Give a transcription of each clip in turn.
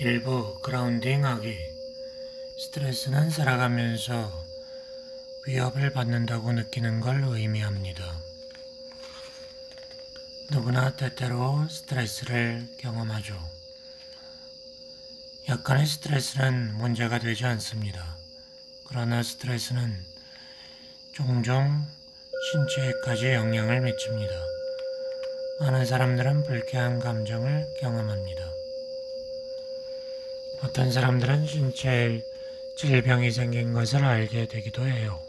일부 그라운딩하기. 스트레스는 살아가면서 위협을 받는다고 느끼는 걸 의미합니다. 누구나 때때로 스트레스를 경험하죠. 약간의 스트레스는 문제가 되지 않습니다. 그러나 스트레스는 종종 신체에까지 영향을 미칩니다. 많은 사람들은 불쾌한 감정을 경험합니다. 어떤 사람들은 신체에 질병이 생긴 것을 알게 되기도 해요.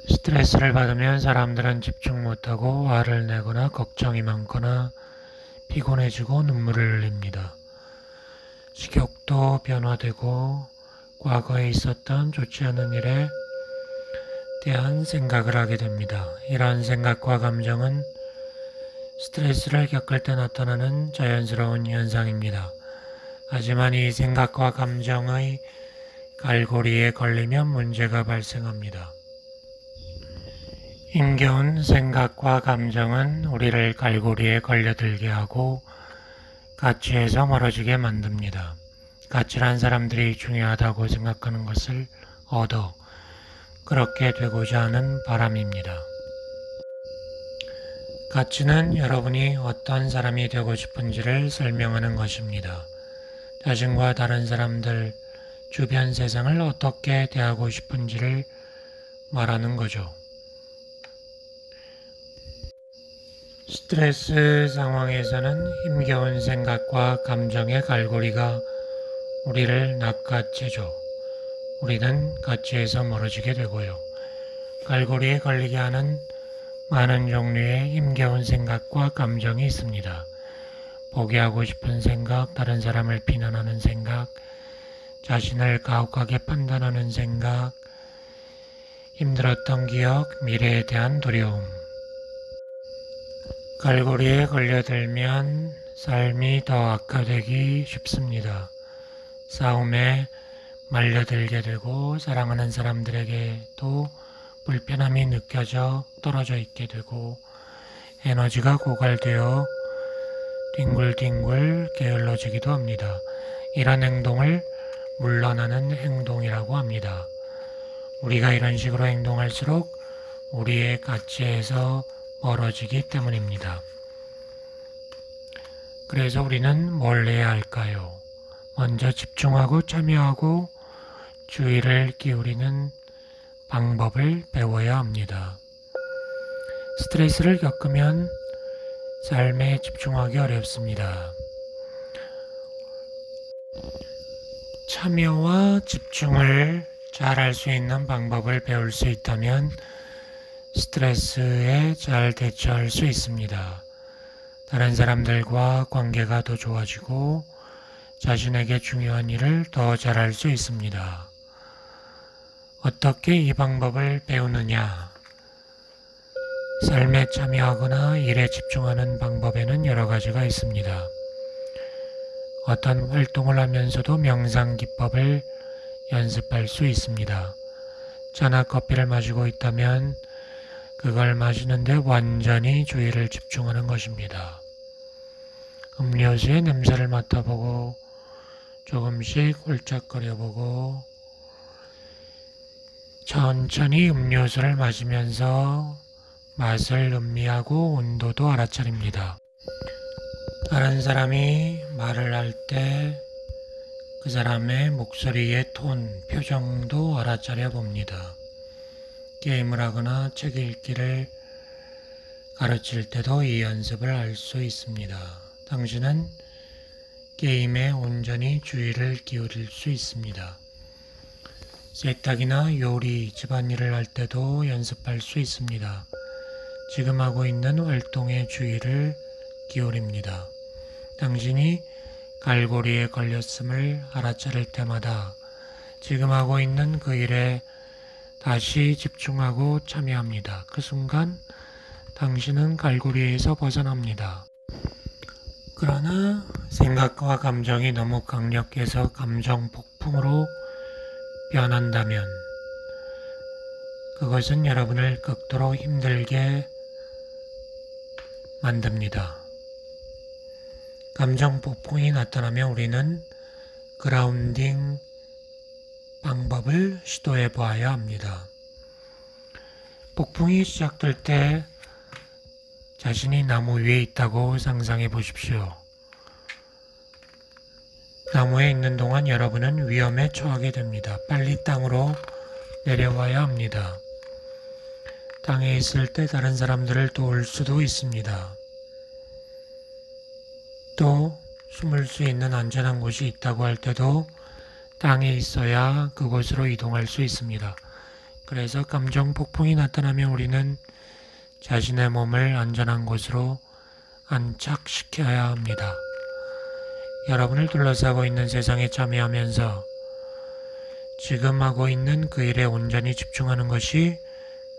스트레스를 받으면 사람들은 집중 못하고 화를 내거나 걱정이 많거나 피곤해지고 눈물을 흘립니다. 식욕도 변화되고 과거에 있었던 좋지 않은 일에 대한 생각을 하게 됩니다. 이런 생각과 감정은 스트레스를 겪을 때 나타나는 자연스러운 현상입니다. 하지만 이 생각과 감정의 갈고리에 걸리면 문제가 발생합니다. 힘겨운 생각과 감정은 우리를 갈고리에 걸려들게 하고 가치에서 멀어지게 만듭니다. 가치란 사람들이 중요하다고 생각하는 것을 얻어 그렇게 되고자 하는 바람입니다. 가치는 여러분이 어떤 사람이 되고 싶은지를 설명하는 것입니다. 자신과 다른 사람들, 주변 세상을 어떻게 대하고 싶은지를 말하는 거죠. 스트레스 상황에서는 힘겨운 생각과 감정의 갈고리가 우리를 낚아채죠. 우리는 가치에서 멀어지게 되고요. 갈고리에 걸리게 하는 많은 종류의 힘겨운 생각과 감정이 있습니다. 포기하고 싶은 생각, 다른 사람을 비난하는 생각, 자신을 가혹하게 판단하는 생각, 힘들었던 기억, 미래에 대한 두려움. 갈고리에 걸려들면 삶이 더 악화되기 쉽습니다. 싸움에 말려들게 되고 사랑하는 사람들에게도 불편함이 느껴져 떨어져 있게 되고 에너지가 고갈되어 뒹굴뒹굴 게을러지기도 합니다. 이런 행동을 물러나는 행동이라고 합니다. 우리가 이런 식으로 행동할수록 우리의 가치에서 멀어지기 때문입니다. 그래서 우리는 뭘 해야 할까요? 먼저 집중하고 참여하고 주의를 기울이는 방법을 배워야 합니다. 스트레스를 겪으면 삶에 집중하기 어렵습니다. 참여와 집중을 잘 할 수 있는 방법을 배울 수 있다면 스트레스에 잘 대처할 수 있습니다. 다른 사람들과 관계가 더 좋아지고 자신에게 중요한 일을 더 잘할 수 있습니다. 어떻게 이 방법을 배우느냐? 삶에 참여하거나 일에 집중하는 방법에는 여러 가지가 있습니다. 어떤 활동을 하면서도 명상 기법을 연습할 수 있습니다. 차나 커피를 마시고 있다면 그걸 마시는데 완전히 주의를 집중하는 것입니다. 음료수의 냄새를 맡아보고 조금씩 훌쩍거려보고 천천히 음료수를 마시면서 맛을 음미하고 온도도 알아차립니다. 다른 사람이 말을 할 때 그 사람의 목소리의 톤, 표정도 알아차려 봅니다. 게임을 하거나 책 읽기를 가르칠 때도 이 연습을 할 수 있습니다. 당신은 게임에 온전히 주의를 기울일 수 있습니다. 세탁이나 요리, 집안일을 할 때도 연습할 수 있습니다. 지금 하고 있는 활동에 주의를 기울입니다. 당신이 갈고리에 걸렸음을 알아차릴 때마다 지금 하고 있는 그 일에 다시 집중하고 참여합니다. 그 순간 당신은 갈고리에서 벗어납니다. 그러나 생각과 감정이 너무 강력해서 감정 폭풍으로 변한다면 그것은 여러분을 극도로 힘들게 만듭니다. 감정 폭풍이 나타나면 우리는 그라운딩 방법을 시도해 보아야 합니다. 폭풍이 시작될 때 자신이 나무 위에 있다고 상상해 보십시오. 나무에 있는 동안 여러분은 위험에 처하게 됩니다. 빨리 땅으로 내려와야 합니다. 땅에 있을 때 다른 사람들을 도울 수도 있습니다. 또 숨을 수 있는 안전한 곳이 있다고 할 때도 땅에 있어야 그곳으로 이동할 수 있습니다. 그래서 감정 폭풍이 나타나면 우리는 자신의 몸을 안전한 곳으로 안착시켜야 합니다. 여러분을 둘러싸고 있는 세상에 참여하면서 지금 하고 있는 그 일에 온전히 집중하는 것이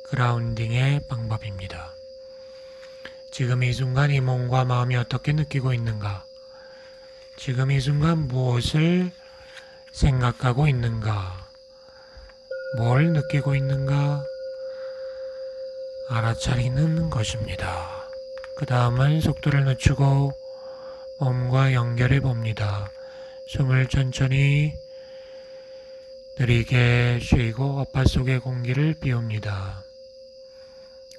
그라운딩의 방법입니다. 지금 이 순간 이 몸과 마음이 어떻게 느끼고 있는가? 지금 이 순간 무엇을 생각하고 있는가? 뭘 느끼고 있는가? 알아차리는 것입니다. 그 다음은 속도를 늦추고 몸과 연결해 봅니다. 숨을 천천히 느리게 쉬고 어파 속의 공기를 비웁니다.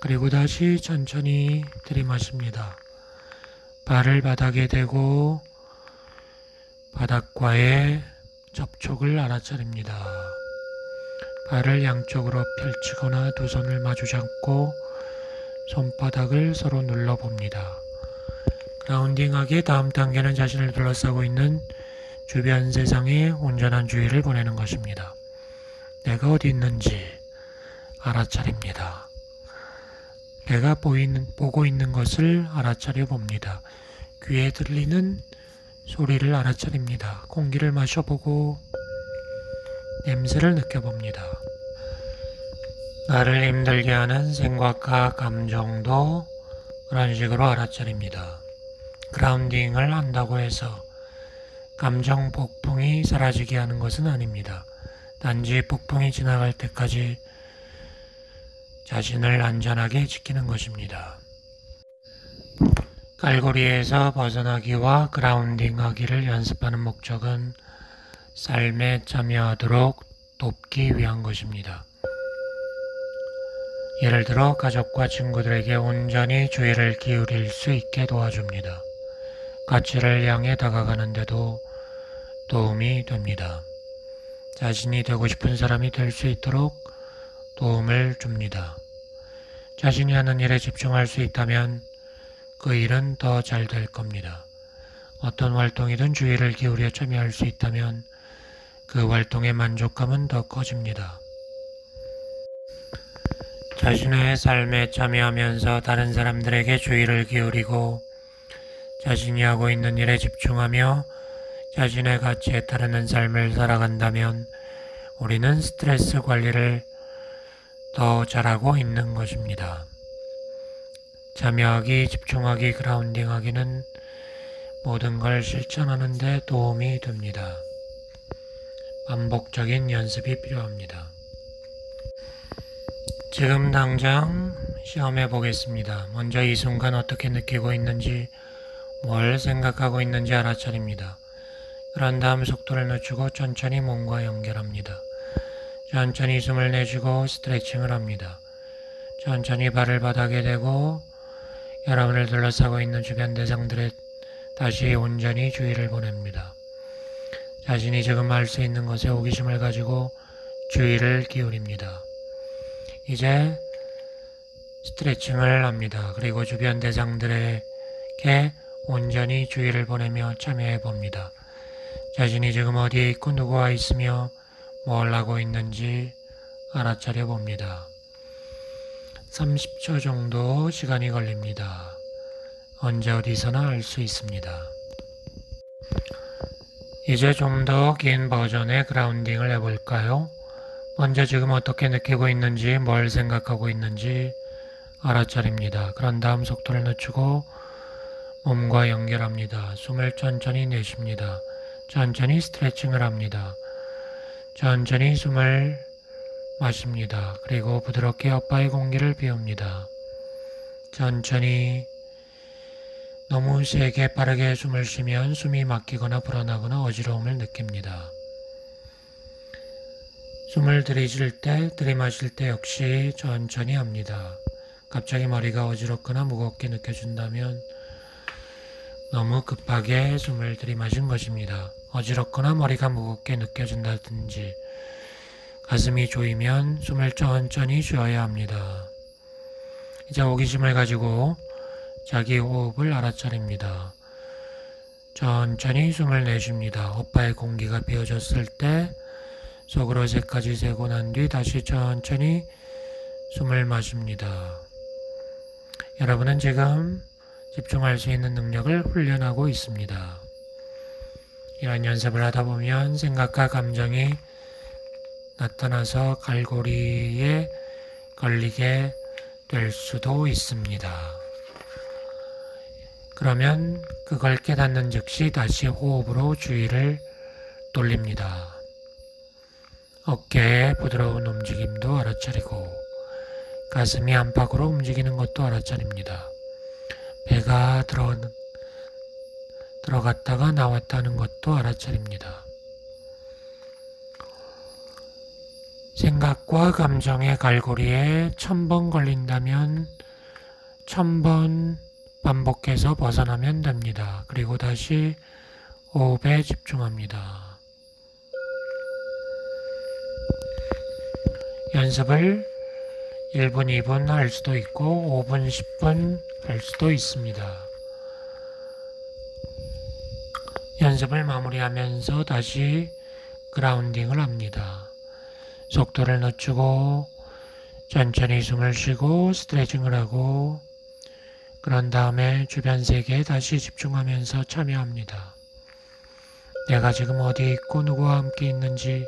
그리고 다시 천천히 들이마십니다. 발을 바닥에 대고 바닥과의 접촉을 알아차립니다. 발을 양쪽으로 펼치거나 두 손을 마주 잡고 손바닥을 서로 눌러봅니다. 그라운딩하기 다음 단계는 자신을 둘러싸고 있는 주변 세상에 온전한 주의를 보내는 것입니다. 내가 어디 있는지 알아차립니다. 내가 보고 있는 것을 알아차려 봅니다. 귀에 들리는 소리를 알아차립니다. 공기를 마셔보고 냄새를 느껴봅니다. 나를 힘들게 하는 생각과 감정도 그런 식으로 알아차립니다. 그라운딩을 한다고 해서 감정 폭풍이 사라지게 하는 것은 아닙니다. 단지 폭풍이 지나갈 때까지 자신을 안전하게 지키는 것입니다. 깔고리에서 벗어나기와 그라운딩하기를 연습하는 목적은 삶에 참여하도록 돕기 위한 것입니다. 예를 들어 가족과 친구들에게 온전히 주의를 기울일 수 있게 도와줍니다. 가치를 향해 다가가는데도 도움이 됩니다. 자신이 되고 싶은 사람이 될 수 있도록 도움을 줍니다. 자신이 하는 일에 집중할 수 있다면 그 일은 더 잘 될 겁니다. 어떤 활동이든 주의를 기울여 참여할 수 있다면 그 활동의 만족감은 더 커집니다. 자신의 삶에 참여하면서 다른 사람들에게 주의를 기울이고 자신이 하고 있는 일에 집중하며 자신의 가치에 따르는 삶을 살아간다면 우리는 스트레스 관리를 더 잘하고 있는 것입니다. 참여하기, 집중하기, 그라운딩하기는 모든 걸 실천하는 데 도움이 됩니다. 반복적인 연습이 필요합니다. 지금 당장 시험해 보겠습니다. 먼저 이 순간 어떻게 느끼고 있는지, 뭘 생각하고 있는지 알아차립니다. 그런 다음 속도를 늦추고 천천히 몸과 연결합니다. 천천히 숨을 내쉬고 스트레칭을 합니다. 천천히 발을 바닥에 대고 여러분을 둘러싸고 있는 주변 대상들에 다시 온전히 주의를 보냅니다. 자신이 지금 할 수 있는 것에 호기심을 가지고 주의를 기울입니다. 이제 스트레칭을 합니다. 그리고 주변 대상들에게 온전히 주의를 보내며 참여해 봅니다. 자신이 지금 어디에 있고 누구와 있으며 뭘 하고 있는지 알아차려 봅니다. 30초 정도 시간이 걸립니다. 언제 어디서나 할 수 있습니다. 이제 좀 더 긴 버전의 그라운딩을 해볼까요? 먼저 지금 어떻게 느끼고 있는지, 뭘 생각하고 있는지 알아차립니다. 그런 다음 속도를 늦추고 몸과 연결합니다. 숨을 천천히 내쉽니다. 천천히 스트레칭을 합니다. 천천히 숨을 마십니다. 그리고 부드럽게 어빠의 공기를 비웁니다. 천천히 너무 세게 빠르게 숨을 쉬면 숨이 막히거나 불어나거나 어지러움을 느낍니다. 숨을 들이마실 때 역시 천천히 합니다. 갑자기 머리가 어지럽거나 무겁게 느껴진다면 너무 급하게 숨을 들이마신 것입니다. 어지럽거나 머리가 무겁게 느껴진다든지 가슴이 조이면 숨을 천천히 쉬어야 합니다. 이제 호기심을 가지고 자기 호흡을 알아차립니다. 천천히 숨을 내쉽니다. 어빠의 공기가 비어졌을 때 속으로 3가지 세고 난 뒤 다시 천천히 숨을 마십니다. 여러분은 지금 집중할 수 있는 능력을 훈련하고 있습니다. 이런 연습을 하다 보면 생각과 감정이 나타나서 갈고리에 걸리게 될 수도 있습니다. 그러면 그걸 깨닫는 즉시 다시 호흡으로 주의를 돌립니다. 어깨의 부드러운 움직임도 알아차리고 가슴이 안팎으로 움직이는 것도 알아차립니다. 배가 들어갔다가 나왔다는 것도 알아차립니다. 생각과 감정의 갈고리에 1000번 걸린다면 1000번 반복해서 벗어나면 됩니다. 그리고 다시 호흡에 집중합니다. 연습을 1분, 2분 할 수도 있고 5분, 10분 할 수도 있습니다. 연습을 마무리하면서 다시 그라운딩을 합니다. 속도를 늦추고 천천히 숨을 쉬고 스트레칭을 하고 그런 다음에 주변 세계에 다시 집중하면서 참여합니다. 내가 지금 어디에 있고 누구와 함께 있는지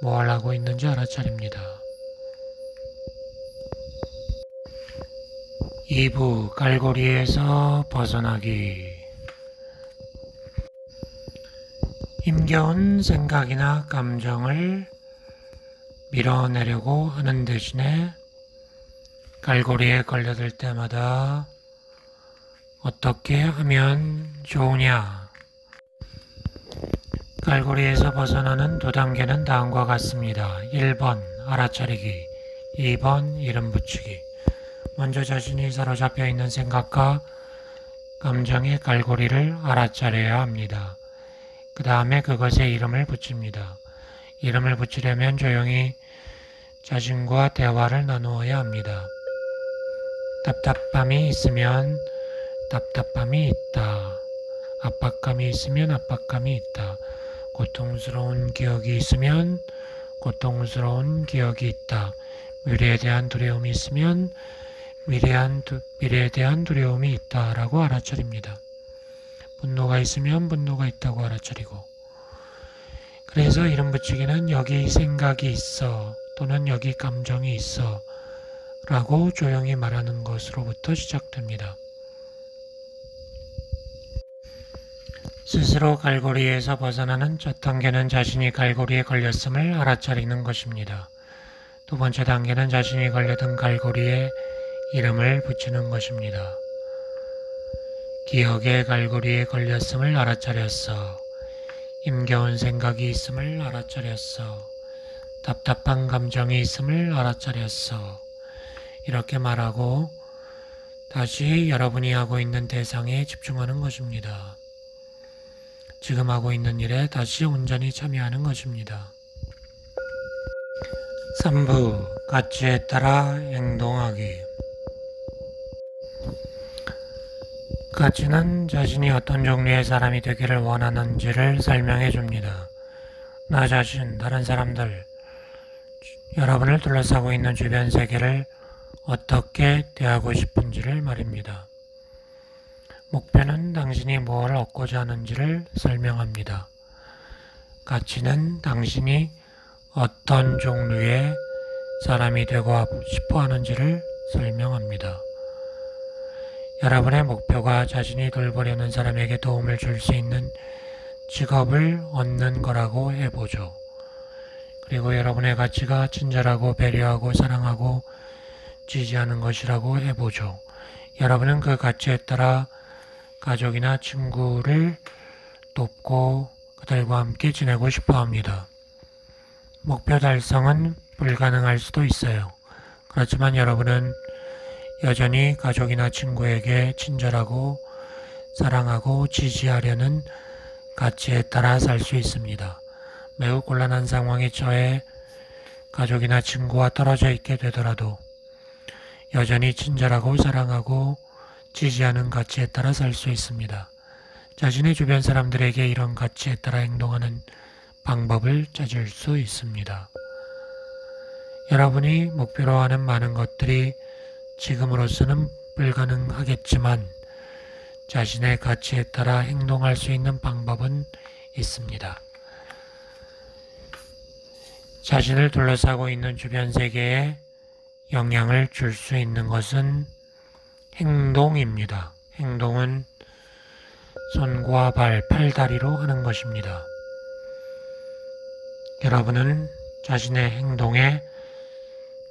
뭘 하고 있는지 알아차립니다. 2부 갈고리에서 벗어나기. 힘겨운 생각이나 감정을 밀어내려고 하는 대신에 갈고리에 걸려들 때마다 어떻게 하면 좋으냐? 갈고리에서 벗어나는 2단계는 다음과 같습니다. 1번 알아차리기, 2번 이름 붙이기. 먼저 자신이 사로잡혀 있는 생각과 감정의 갈고리를 알아차려야 합니다. 그 다음에 그것에 이름을 붙입니다. 이름을 붙이려면 조용히 자신과 대화를 나누어야 합니다. 답답함이 있으면 답답함이 있다. 압박감이 있으면 압박감이 있다. 고통스러운 기억이 있으면 고통스러운 기억이 있다. 미래에 대한 두려움이 있으면 미래에 대한 두려움이 있다라고 알아차립니다. 분노가 있으면 분노가 있다고 알아차리고, 그래서 이름 붙이기는 여기 생각이 있어 또는 여기 감정이 있어 라고 조용히 말하는 것으로부터 시작됩니다. 스스로 갈고리에서 벗어나는 첫 단계는 자신이 갈고리에 걸렸음을 알아차리는 것입니다. 두 번째 단계는 자신이 걸려든 갈고리에 이름을 붙이는 것입니다. 기억의 갈고리에 걸렸음을 알아차렸어. 힘겨운 생각이 있음을 알아차렸어. 답답한 감정이 있음을 알아차렸어. 이렇게 말하고 다시 여러분이 하고 있는 대상에 집중하는 것입니다. 지금 하고 있는 일에 다시 온전히 참여하는 것입니다. 3부 가치에 따라 행동하기. 가치는 자신이 어떤 종류의 사람이 되기를 원하는지를 설명해 줍니다. 나 자신, 다른 사람들, 여러분을 둘러싸고 있는 주변 세계를 어떻게 대하고 싶은지를 말입니다. 목표는 당신이 뭘 얻고자 하는지를 설명합니다. 가치는 당신이 어떤 종류의 사람이 되고 싶어 하는지를 설명합니다. 여러분의 목표가 자신이 돌보려는 사람에게 도움을 줄 수 있는 직업을 얻는 거라고 해보죠. 그리고 여러분의 가치가 친절하고 배려하고 사랑하고 지지하는 것이라고 해보죠. 여러분은 그 가치에 따라 가족이나 친구를 돕고 그들과 함께 지내고 싶어 합니다. 목표 달성은 불가능할 수도 있어요. 그렇지만 여러분은 여전히 가족이나 친구에게 친절하고 사랑하고 지지하려는 가치에 따라 살 수 있습니다. 매우 곤란한 상황에 처해 가족이나 친구와 떨어져 있게 되더라도 여전히 친절하고 사랑하고 지지하는 가치에 따라 살 수 있습니다. 자신의 주변 사람들에게 이런 가치에 따라 행동하는 방법을 찾을 수 있습니다. 여러분이 목표로 하는 많은 것들이 지금으로서는 불가능하겠지만 자신의 가치에 따라 행동할 수 있는 방법은 있습니다. 자신을 둘러싸고 있는 주변 세계에 영향을 줄 수 있는 것은 행동입니다. 행동은 손과 발, 팔다리로 하는 것입니다. 여러분은 자신의 행동에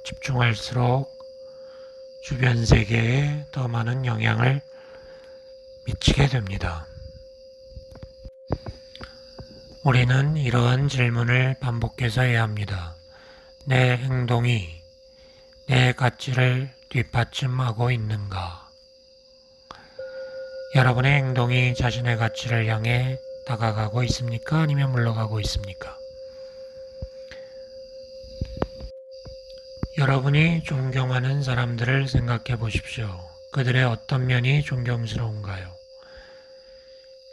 집중할수록 주변 세계에 더 많은 영향을 미치게 됩니다. 우리는 이러한 질문을 반복해서 해야 합니다. 내 행동이 내 가치를 뒷받침하고 있는가? 여러분의 행동이 자신의 가치를 향해 다가가고 있습니까? 아니면 물러가고 있습니까? 여러분이 존경하는 사람들을 생각해 보십시오. 그들의 어떤 면이 존경스러운가요?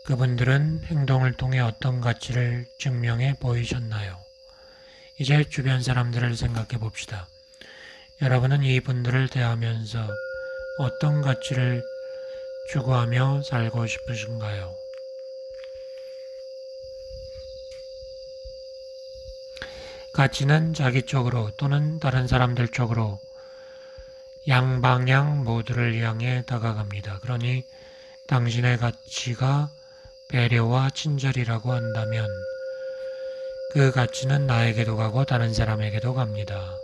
그분들은 행동을 통해 어떤 가치를 증명해 보이셨나요? 이제 주변 사람들을 생각해 봅시다. 여러분은 이분들을 대하면서 어떤 가치를 추구하며 살고 싶으신가요? 가치는 자기 쪽으로 또는 다른 사람들 쪽으로 양방향 모두를 향해 다가갑니다. 그러니 당신의 가치가 배려와 친절이라고 한다면 그 가치는 나에게도 가고 다른 사람에게도 갑니다.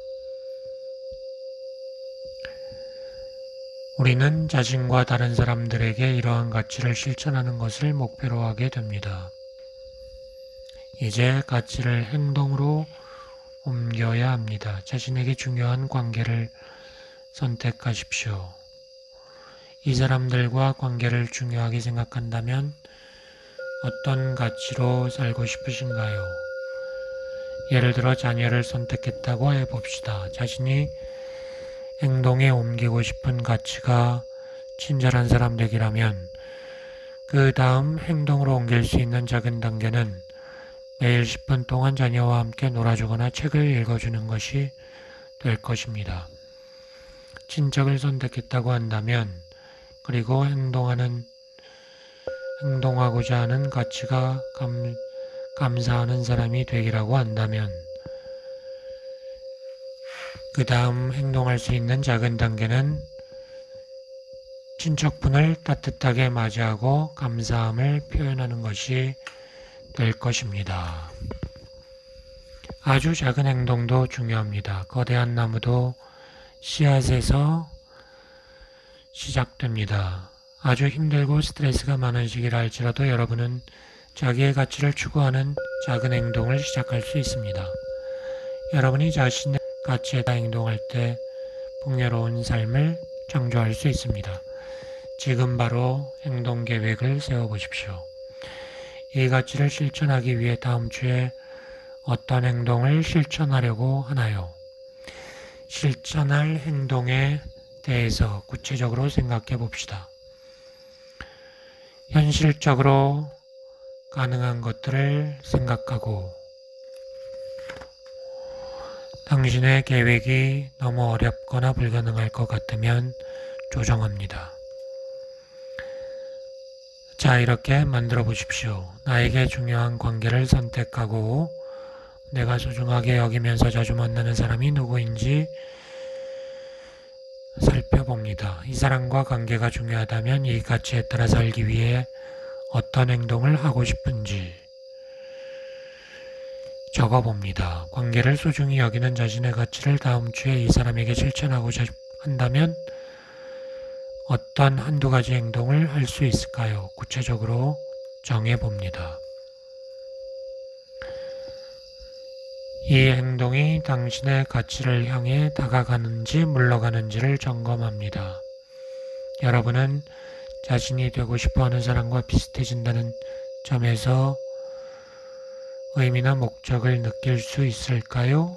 우리는 자신과 다른 사람들에게 이러한 가치를 실천하는 것을 목표로 하게 됩니다. 이제 가치를 행동으로 옮겨야 합니다. 자신에게 중요한 관계를 선택하십시오. 이 사람들과 관계를 중요하게 생각한다면 어떤 가치로 살고 싶으신가요? 예를 들어 자녀를 선택했다고 해봅시다. 자신이 행동에 옮기고 싶은 가치가 친절한 사람 되기라면 그 다음 행동으로 옮길 수 있는 작은 단계는 매일 10분 동안 자녀와 함께 놀아주거나 책을 읽어주는 것이 될 것입니다. 친척을 선택했다고 한다면 그리고 행동하고자 하는 가치가 감사하는 사람이 되기라고 한다면 그 다음 행동할 수 있는 작은 단계는 친척분을 따뜻하게 맞이하고 감사함을 표현하는 것이 될 것입니다. 아주 작은 행동도 중요합니다. 거대한 나무도 씨앗에서 시작됩니다. 아주 힘들고 스트레스가 많은 시기라 할지라도 여러분은 자기의 가치를 추구하는 작은 행동을 시작할 수 있습니다. 여러분이 자신의 가치에 따라 행동할 때 풍요로운 삶을 창조할 수 있습니다. 지금 바로 행동 계획을 세워보십시오. 이 가치를 실천하기 위해 다음 주에 어떤 행동을 실천하려고 하나요? 실천할 행동에 대해서 구체적으로 생각해 봅시다. 현실적으로 가능한 것들을 생각하고 당신의 계획이 너무 어렵거나 불가능할 것 같으면 조정합니다. 자, 이렇게 만들어 보십시오. 나에게 중요한 관계를 선택하고 내가 소중하게 여기면서 자주 만나는 사람이 누구인지 살펴봅니다. 이 사람과 관계가 중요하다면 이 가치에 따라 살기 위해 어떤 행동을 하고 싶은지 적어봅니다. 관계를 소중히 여기는 자신의 가치를 다음 주에 이 사람에게 실천하고자 한다면 어떤 한두 가지 행동을 할 수 있을까요? 구체적으로 정해봅니다. 이 행동이 당신의 가치를 향해 다가가는지 물러가는지를 점검합니다. 여러분은 자신이 되고 싶어하는 사람과 비슷해진다는 점에서 의미나 목적을 느낄 수 있을까요?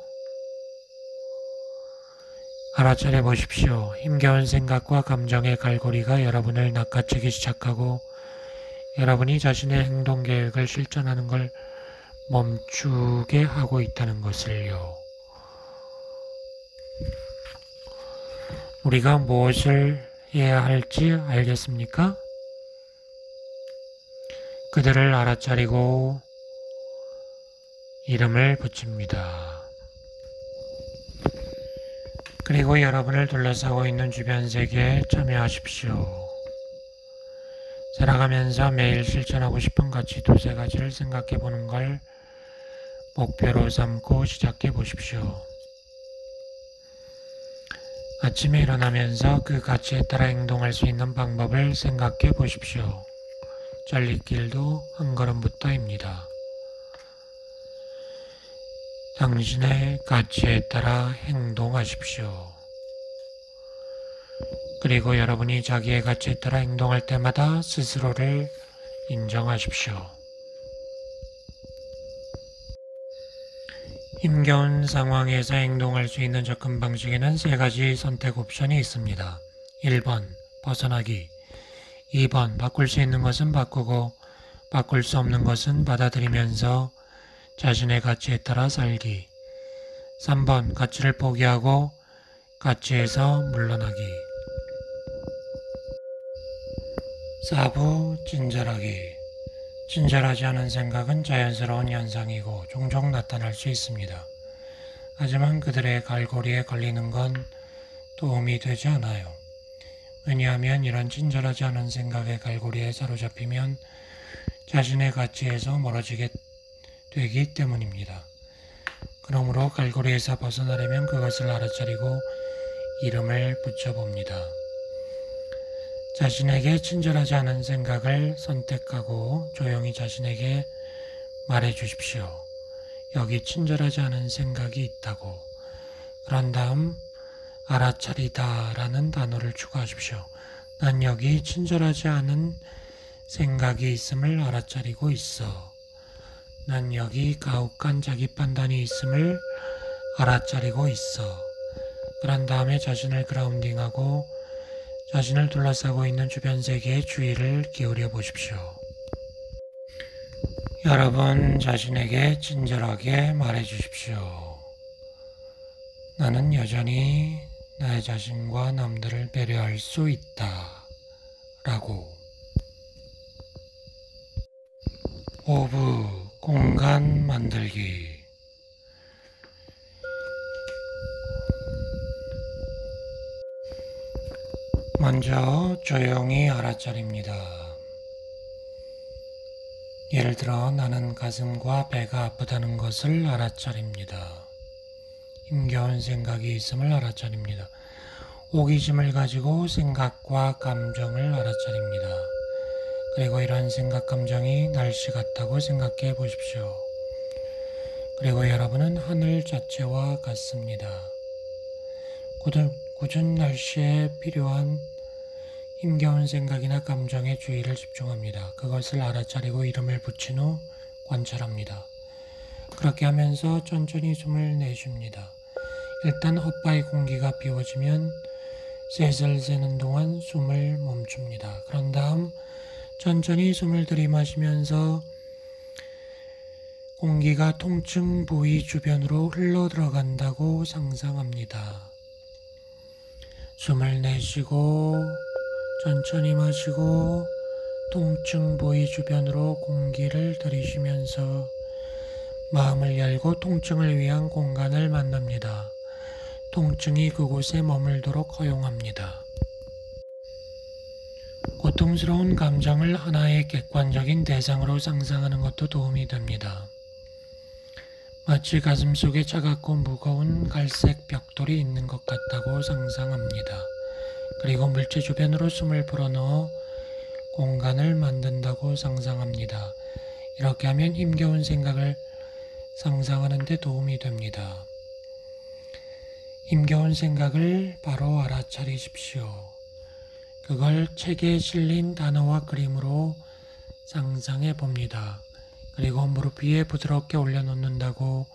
알아차려 보십시오. 힘겨운 생각과 감정의 갈고리가 여러분을 낚아채기 시작하고 여러분이 자신의 행동 계획을 실천하는 걸 멈추게 하고 있다는 것을요. 우리가 무엇을 해야 할지 알겠습니까? 그들을 알아차리고 이름을 붙입니다. 그리고 여러분을 둘러싸고 있는 주변 세계에 참여하십시오. 살아가면서 매일 실천하고 싶은 가치 두세 가지를 생각해 보는 걸 목표로 삼고 시작해 보십시오. 아침에 일어나면서 그 가치에 따라 행동할 수 있는 방법을 생각해 보십시오. 잘리길도 한 걸음부터입니다. 당신의 가치에 따라 행동하십시오. 그리고 여러분이 자기의 가치에 따라 행동할 때마다 스스로를 인정하십시오. 힘겨운 상황에서 행동할 수 있는 접근 방식에는 세 가지 선택 옵션이 있습니다. 1번, 벗어나기. 2번, 바꿀 수 있는 것은 바꾸고 바꿀 수 없는 것은 받아들이면서 자신의 가치에 따라 살기. 3번, 가치를 포기하고 가치에서 물러나기. 4부, 친절하기. 친절하지 않은 생각은 자연스러운 현상이고 종종 나타날 수 있습니다. 하지만 그들의 갈고리에 걸리는 건 도움이 되지 않아요. 왜냐하면 이런 친절하지 않은 생각의 갈고리에 사로잡히면 자신의 가치에서 멀어지게 되기 때문입니다. 그러므로 갈고리에서 벗어나려면 그것을 알아차리고 이름을 붙여봅니다. 자신에게 친절하지 않은 생각을 선택하고 조용히 자신에게 말해 주십시오. 여기 친절하지 않은 생각이 있다고. 그런 다음 알아차리다 라는 단어를 추가하십시오. 난 여기 친절하지 않은 생각이 있음을 알아차리고 있어. 난 여기 가혹한 자기 판단이 있음을 알아차리고 있어. 그런 다음에 자신을 그라운딩하고 자신을 둘러싸고 있는 주변 세계에 주의를 기울여 보십시오. 여러분 자신에게 친절하게 말해 주십시오. 나는 여전히 나의 자신과 남들을 배려할 수 있다. 라고. 5부 공간 만들기. 먼저 조용히 알아차립니다. 예를 들어 나는 가슴과 배가 아프다는 것을 알아차립니다. 힘겨운 생각이 있음을 알아차립니다. 호기심을 가지고 생각과 감정을 알아차립니다. 그리고 이런 생각, 감정이 날씨 같다고 생각해 보십시오. 그리고 여러분은 하늘 자체와 같습니다. 굳은 날씨에 필요한 힘겨운 생각이나 감정에 주의를 집중합니다. 그것을 알아차리고 이름을 붙인 후 관찰합니다. 그렇게 하면서 천천히 숨을 내쉽니다. 일단 헛바의 공기가 비워지면 셋을 세는 동안 숨을 멈춥니다. 그런 다음 천천히 숨을 들이마시면서 공기가 통증 부위 주변으로 흘러 들어간다고 상상합니다. 숨을 내쉬고 천천히 마시고 통증 부위 주변으로 공기를 들이쉬면서 마음을 열고 통증을 위한 공간을 만납니다. 통증이 그곳에 머물도록 허용합니다. 고통스러운 감정을 하나의 객관적인 대상으로 상상하는 것도 도움이 됩니다. 마치 가슴속에 차갑고 무거운 갈색 벽돌이 있는 것 같다고 상상합니다. 그리고 물체 주변으로 숨을 불어넣어 공간을 만든다고 상상합니다. 이렇게 하면 힘겨운 생각을 상상하는 데 도움이 됩니다. 힘겨운 생각을 바로 알아차리십시오. 그걸 책에 실린 단어와 그림으로 상상해 봅니다. 그리고 무릎 위에 부드럽게 올려놓는다고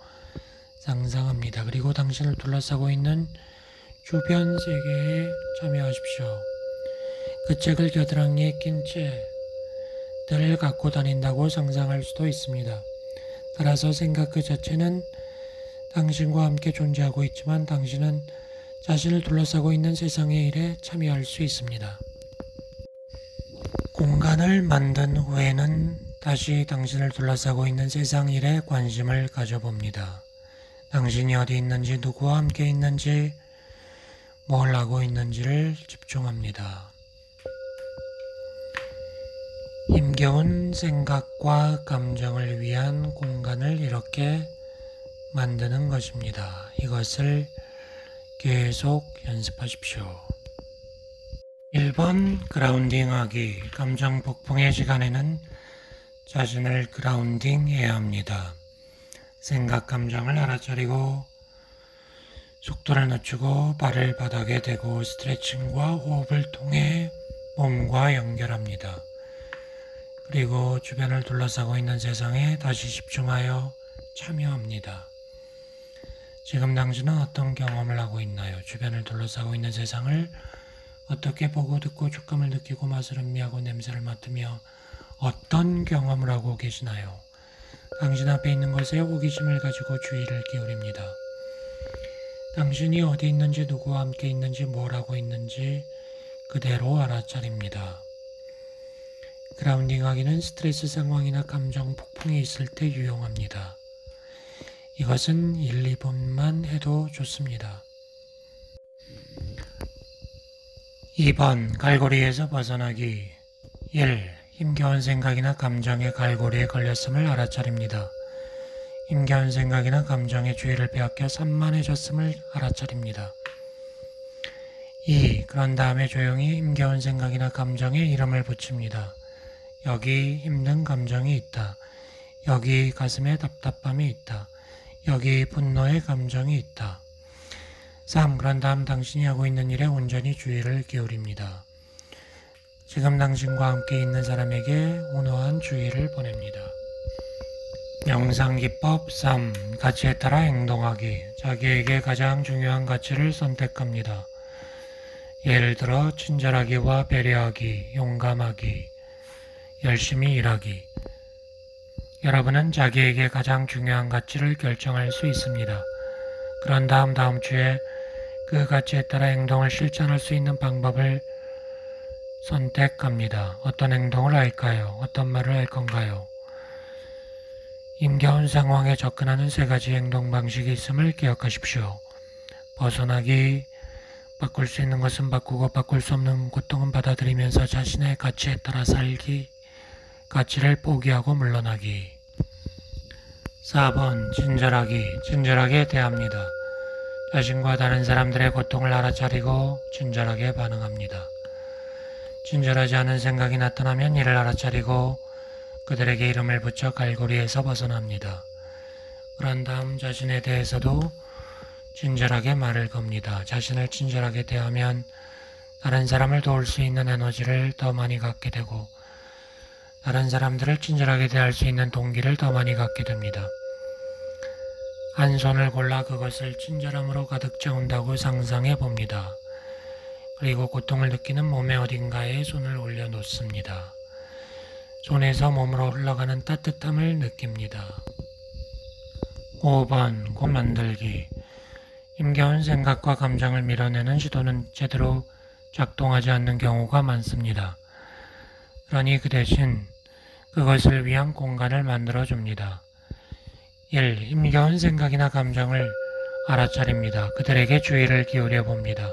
상상합니다. 그리고 당신을 둘러싸고 있는 주변 세계에 참여하십시오. 그 책을 겨드랑이에 낀 채들을 갖고 다닌다고 상상할 수도 있습니다. 따라서 생각 그 자체는 당신과 함께 존재하고 있지만 당신은 자신을 둘러싸고 있는 세상의 일에 참여할 수 있습니다. 공간을 만든 후에는 다시 당신을 둘러싸고 있는 세상 일에 관심을 가져봅니다. 당신이 어디 있는지, 누구와 함께 있는지, 뭘 하고 있는지를 집중합니다. 힘겨운 생각과 감정을 위한 공간을 이렇게 만드는 것입니다. 이것을 계속 연습하십시오. 1번 그라운딩하기. 감정 폭풍의 시간에는 자신을 그라운딩해야 합니다. 생각, 감정을 알아차리고 속도를 늦추고 발을 바닥에 대고 스트레칭과 호흡을 통해 몸과 연결합니다. 그리고 주변을 둘러싸고 있는 세상에 다시 집중하여 참여합니다. 지금 당신은 어떤 경험을 하고 있나요? 주변을 둘러싸고 있는 세상을 어떻게 보고 듣고 촉감을 느끼고 맛을 음미하고 냄새를 맡으며 어떤 경험을 하고 계시나요? 당신 앞에 있는 것에 호기심을 가지고 주의를 기울입니다. 당신이 어디 있는지, 누구와 함께 있는지, 뭘 하고 있는지 그대로 알아차립니다. 그라운딩하기는 스트레스 상황이나 감정 폭풍이 있을 때 유용합니다. 이것은 1, 2분만 해도 좋습니다. 2번 갈고리에서 벗어나기. 1. 힘겨운 생각이나 감정의 갈고리에 걸렸음을 알아차립니다. 힘겨운 생각이나 감정의 주의를 빼앗겨 산만해졌음을 알아차립니다. 2. 그런 다음에 조용히 힘겨운 생각이나 감정에 이름을 붙입니다. 여기 힘든 감정이 있다. 여기 가슴에 답답함이 있다. 여기 분노의 감정이 있다. 3. 그런 다음 당신이 하고 있는 일에 온전히 주의를 기울입니다. 지금 당신과 함께 있는 사람에게 온화한 주의를 보냅니다. 명상기법 3. 가치에 따라 행동하기. 자기에게 가장 중요한 가치를 선택합니다. 예를 들어 친절하기와 배려하기, 용감하기, 열심히 일하기. 여러분은 자기에게 가장 중요한 가치를 결정할 수 있습니다. 그런 다음 주에 그 가치에 따라 행동을 실천할 수 있는 방법을 선택합니다. 어떤 행동을 할까요? 어떤 말을 할 건가요? 힘겨운 상황에 접근하는 3가지 행동 방식이 있음을 기억하십시오. 벗어나기, 바꿀 수 있는 것은 바꾸고 바꿀 수 없는 고통은 받아들이면서 자신의 가치에 따라 살기, 가치를 포기하고 물러나기. 4번 친절하게 대합니다. 자신과 다른 사람들의 고통을 알아차리고 친절하게 반응합니다. 친절하지 않은 생각이 나타나면 이를 알아차리고 그들에게 이름을 붙여 갈고리에서 벗어납니다. 그런 다음 자신에 대해서도 친절하게 말을 겁니다. 자신을 친절하게 대하면 다른 사람을 도울 수 있는 에너지를 더 많이 갖게 되고 다른 사람들을 친절하게 대할 수 있는 동기를 더 많이 갖게 됩니다. 한 손을 골라 그것을 친절함으로 가득 채운다고 상상해 봅니다. 그리고 고통을 느끼는 몸의 어딘가에 손을 올려놓습니다. 손에서 몸으로 흘러가는 따뜻함을 느낍니다. 5번 공 만들기. 힘겨운 생각과 감정을 밀어내는 시도는 제대로 작동하지 않는 경우가 많습니다. 그러니 그 대신 그것을 위한 공간을 만들어줍니다. 1. 힘겨운 생각이나 감정을 알아차립니다. 그들에게 주의를 기울여 봅니다.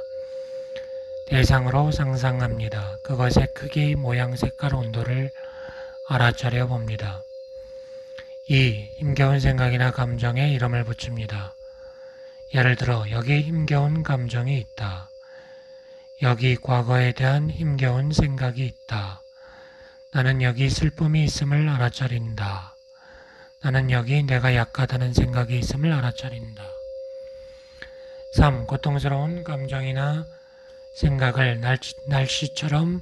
대상으로 상상합니다. 그것의 크기, 모양, 색깔, 온도를 알아차려 봅니다. 2. 힘겨운 생각이나 감정에 이름을 붙입니다. 예를 들어 여기 힘겨운 감정이 있다. 여기 과거에 대한 힘겨운 생각이 있다. 나는 여기 슬픔이 있음을 알아차린다. 나는 여기 내가 약하다는 생각이 있음을 알아차린다. 3. 고통스러운 감정이나 생각을 날씨처럼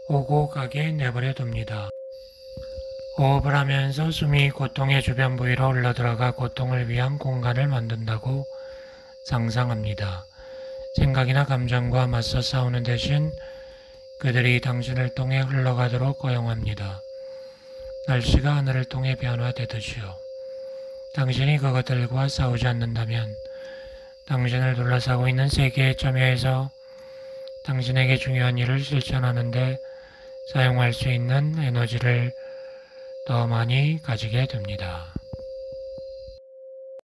오고 가게 내버려 둡니다. 호흡을 하면서 숨이 고통의 주변 부위로 흘러들어가 고통을 위한 공간을 만든다고 상상합니다. 생각이나 감정과 맞서 싸우는 대신 그들이 당신을 통해 흘러가도록 허용합니다. 날씨가 하늘을 통해 변화되듯이요. 당신이 그것들과 싸우지 않는다면 당신을 둘러싸고 있는 세계의 참여에서 당신에게 중요한 일을 실천하는 데 사용할 수 있는 에너지를 더 많이 가지게 됩니다.